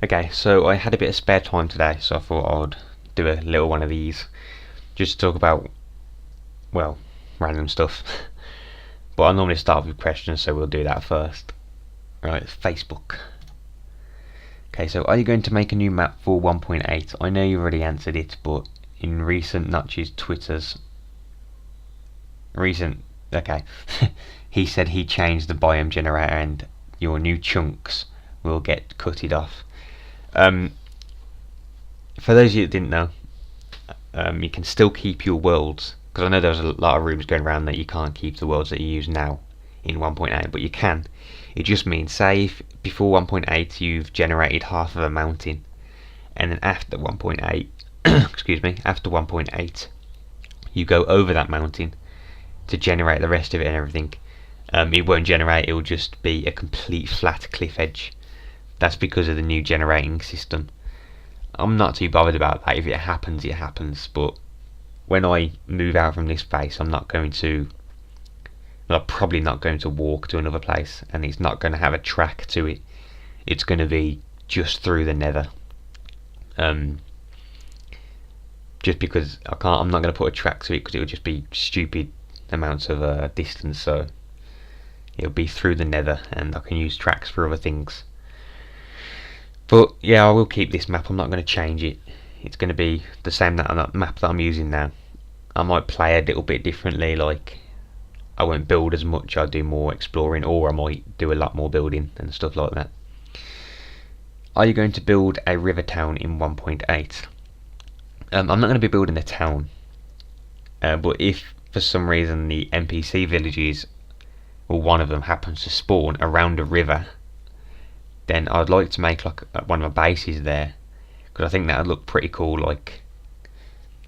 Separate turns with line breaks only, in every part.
Okay, so I had a bit of spare time today, so I thought I'd do a little one of these just to talk about, well, random stuff. But I normally start with questions, so we'll do that first. Right, Facebook. Okay, so are you going to make a new map for 1.8? I know you've already answered it, but in recent notches Twitter's recent okay he said he changed the biome generator and your new chunks will get cutted off. For those of you that didn't know, you can still keep your worlds, because I know there's a lot of rumours going around that you can't keep the worlds that you use now in 1.8, but you can. It just means, say if before 1.8 you've generated half of a mountain, and then after 1.8 excuse me, after 1.8 you go over that mountain to generate the rest of it and everything, it won't generate, it will just be a complete flat cliff edge. That's because of the new generating system. I'm not too bothered about that. If it happens, it happens, but when I move out from this place, I'm probably not going to walk to another place, and it's not going to have a track to it. It's going to be just through the nether. Just because I'm not going to put a track to it, because it would just be stupid amounts of distance, so it'll be through the nether, and I can use tracks for other things. But yeah, I will keep this map. I'm not going to change it. It's going to be the same map that I'm using now. I might play a little bit differently, like I won't build as much, I'll do more exploring, or I might do a lot more building and stuff like that. Are you going to build a river town in 1.8? I'm not going to be building a town, but if for some reason the NPC villages, or one of them, happens to spawn around a river, then I'd like to make like one of my bases there, because I think that would look pretty cool. Like,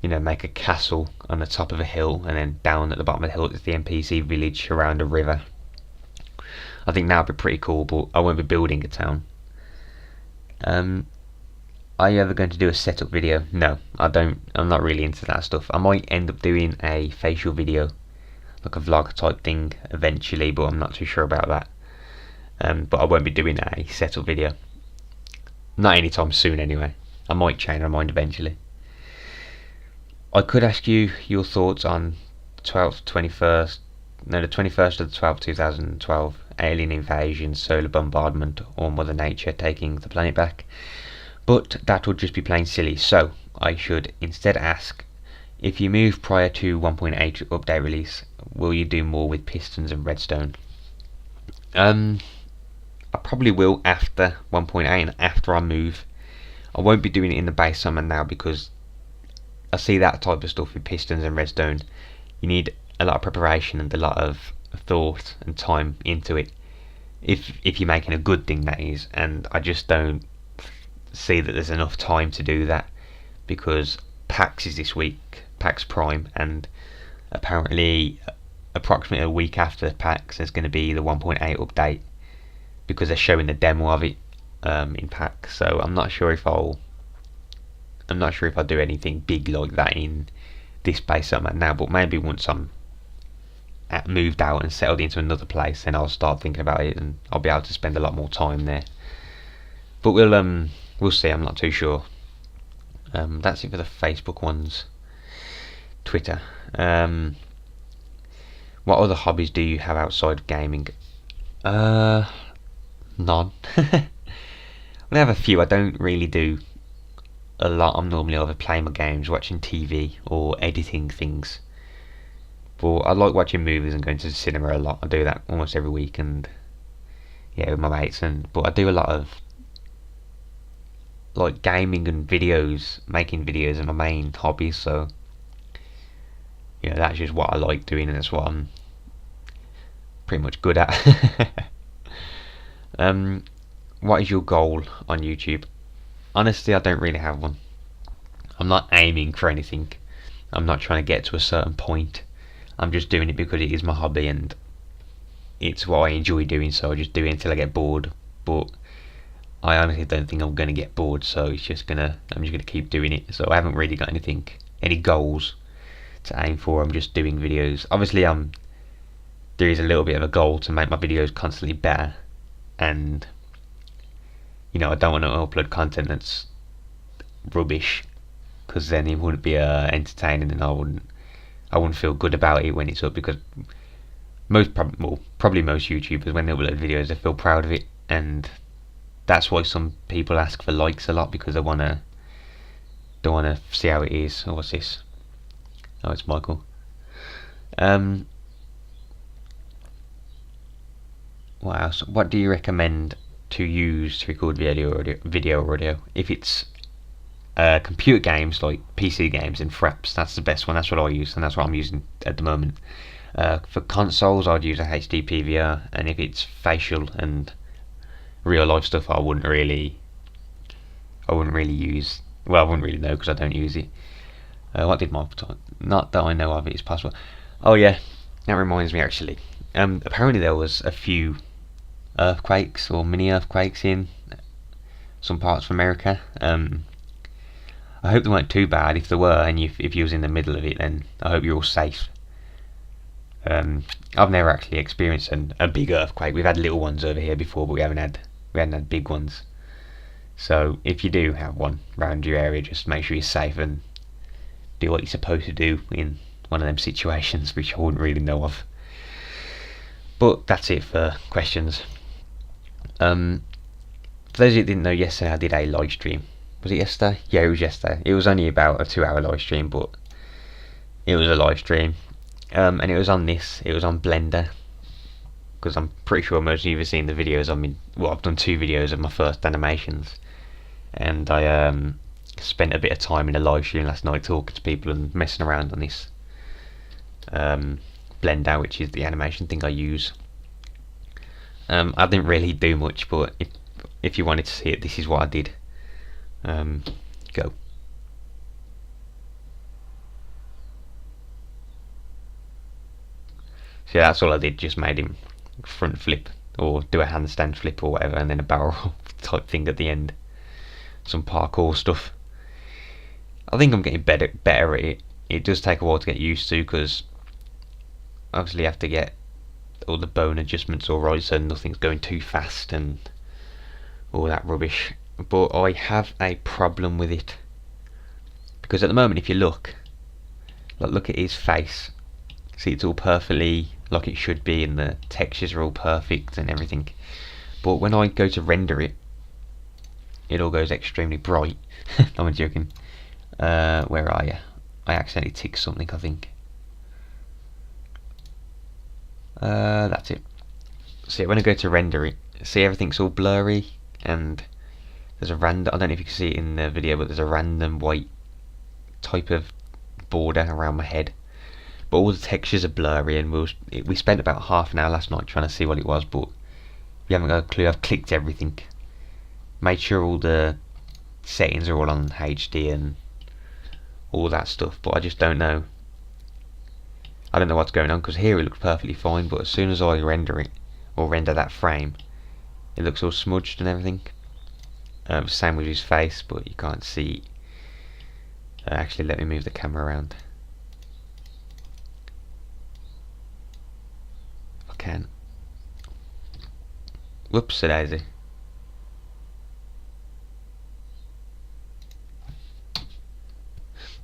you know, make a castle on the top of a hill, and then down at the bottom of the hill is the NPC village around a river. I think that would be pretty cool, but I won't be building a town. Are you ever going to do a setup video? No, I don't. I'm not really into that stuff. I might end up doing a facial video, like a vlog type thing eventually, but I'm not too sure about that. But I won't be doing a setup video. Not anytime soon anyway. I might change my mind eventually. I could ask you your thoughts on the 21st of the 12th, 2012, alien invasion, solar bombardment, or Mother Nature taking the planet back. But that would just be plain silly, so I should instead ask, if you move prior to 1.8 update release, will you do more with pistons and redstone? I probably will after 1.8 and after I move. I won't be doing it in the base summer now, because I see that type of stuff with pistons and redstone. You need a lot of preparation and a lot of thought and time into it. If you're making a good thing, that is, and I just don't see that there's enough time to do that, because PAX is this week, PAX Prime, and apparently approximately a week after PAX there's going to be the 1.8 update, because they're showing the demo of it in PAX. So I'm not sure if I'll do anything big like that in this base I'm at now, but maybe once I'm moved out and settled into another place, then I'll start thinking about it, and I'll be able to spend a lot more time there. But we'll see. I'm not too sure. That's it for the Facebook ones. Twitter. What other hobbies do you have outside of gaming? None. I have a few. I don't really do a lot. I'm normally either playing my games, watching TV, or editing things. But I like watching movies and going to the cinema a lot. I do that almost every week, and yeah, with my mates. But I do a lot of like gaming and videos. Making videos are my main hobbies, so you know, that's just what I like doing, and that's what I'm pretty much good at. What is your goal on YouTube? Honestly, I don't really have one. I'm not aiming for anything. I'm not trying to get to a certain point. I'm just doing it because it is my hobby and it's what I enjoy doing, so I just do it until I get bored. But I honestly don't think I'm going to get bored, so I'm just going to keep doing it. So I haven't really got any goals to aim for. I'm just doing videos. Obviously, there is a little bit of a goal to make my videos constantly better, and you know, I don't want to upload content that's rubbish, because then it wouldn't be entertaining, and I wouldn't feel good about it when it's up, because probably most YouTubers, when they upload videos, they feel proud of it, and that's why some people ask for likes a lot, because they wanna see how it is. Oh, what's this? Oh, it's Michael. What else? What do you recommend to use to record video or audio? If it's computer games like PC games and Fraps, that's the best one. That's what I use, and that's what I'm using at the moment. For consoles, I'd use a HD PVR, and if it's facial and real life stuff, I wouldn't really use. Well, I wouldn't really know, because I don't use it. What did my not that I know of it is possible. Oh yeah, that reminds me actually. Apparently there was a few earthquakes or mini earthquakes in some parts of America. I hope they weren't too bad. If there were, and if you was in the middle of it, then I hope you're all safe. I've never actually experienced a big earthquake. We've had little ones over here before, but we hadn't had big ones. So if you do have one around your area, just make sure you're safe and do what you're supposed to do in one of them situations, which I wouldn't really know of. But that's it for questions. For those who didn't know, yesterday I did a live stream. Was it yesterday? Yeah, it was yesterday. It was only about a 2-hour live stream, but it was a live stream. And it was on Blender, because I'm pretty sure most of you have seen the videos. I've done 2 videos of my first animations, and I spent a bit of time in a live stream last night talking to people and messing around on this Blender, which is the animation thing I use. I didn't really do much, but if you wanted to see it, this is what I did. Go. So yeah, that's all I did. Just made him front flip or do a handstand flip or whatever, and then a barrel roll type thing at the end. Some parkour stuff. I think I'm getting better at it. It does take a while to get used to, because obviously you have to get all the bone adjustments all right, so nothing's going too fast and all that rubbish. But I have a problem with it, because at the moment, if you look at his face, see, it's all perfectly like it should be, and the textures are all perfect and everything. But when I go to render it, it all goes extremely bright. I'm joking. Where are you? I accidentally ticked something, I think. That's it. See, when I go to render it, see, everything's all blurry, and there's a random, I don't know if you can see it in the video, but there's a random white type of border around my head. But all the textures are blurry, and we spent about half an hour last night trying to see what it was, but we haven't got a clue. I've clicked everything, made sure all the settings are all on HD and all that stuff, but I just don't know. I don't know what's going on, because here it looks perfectly fine, but as soon as I render it, or render that frame, it looks all smudged and everything. Same with his face, but you can't see. Actually, let me move the camera around. If I can. Whoops, a daisy.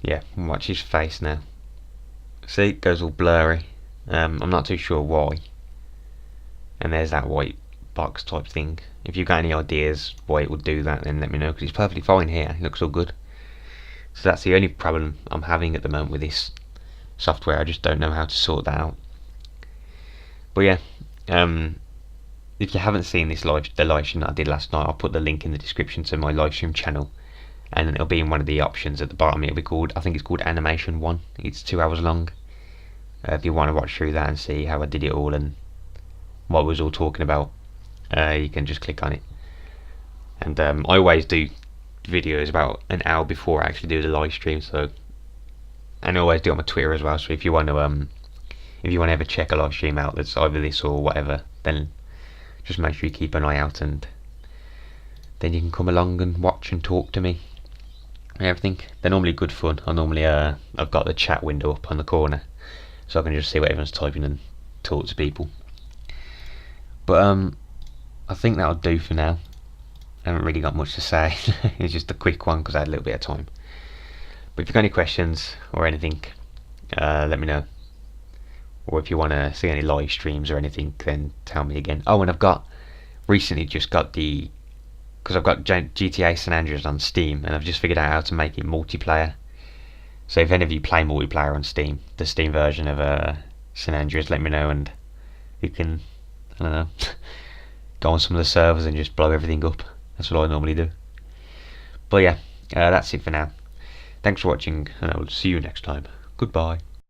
Yeah, watch his face now. See, it goes all blurry. I'm not too sure why. And there's that white box type thing. If you've got any ideas why it would do that, then let me know, because it's perfectly fine here. It looks all good. So that's the only problem I'm having at the moment with this software. I just don't know how to sort that out. But yeah, if you haven't seen the live stream that I did last night, I'll put the link in the description to my live stream channel, and it'll be in one of the options at the bottom. It'll be called, I think it's called Animation 1. It's 2 hours long. If you want to watch through that and see how I did it all and what we was all talking about, you can just click on it. And I always do videos about an hour before I actually do the live stream, so, and I always do it on my Twitter as well. So if you want to ever check a live stream out that's either this or whatever, then just make sure you keep an eye out, and then you can come along and watch and talk to me and everything. They're normally good fun. I've got the chat window up on the corner, so I can just see what everyone's typing and talk to people. But I think that'll do for now. I haven't really got much to say. It's just a quick one because I had a little bit of time. But if you've got any questions or anything, let me know. Or if you want to see any live streams or anything, then tell me again. Oh, and I've got recently just got because I've got GTA San Andreas on Steam, and I've just figured out how to make it multiplayer. So if any of you play multiplayer on Steam, the Steam version of San Andreas, let me know, and you can, I don't know, go on some of the servers and just blow everything up. That's what I normally do. But yeah, that's it for now. Thanks for watching, and I will see you next time. Goodbye.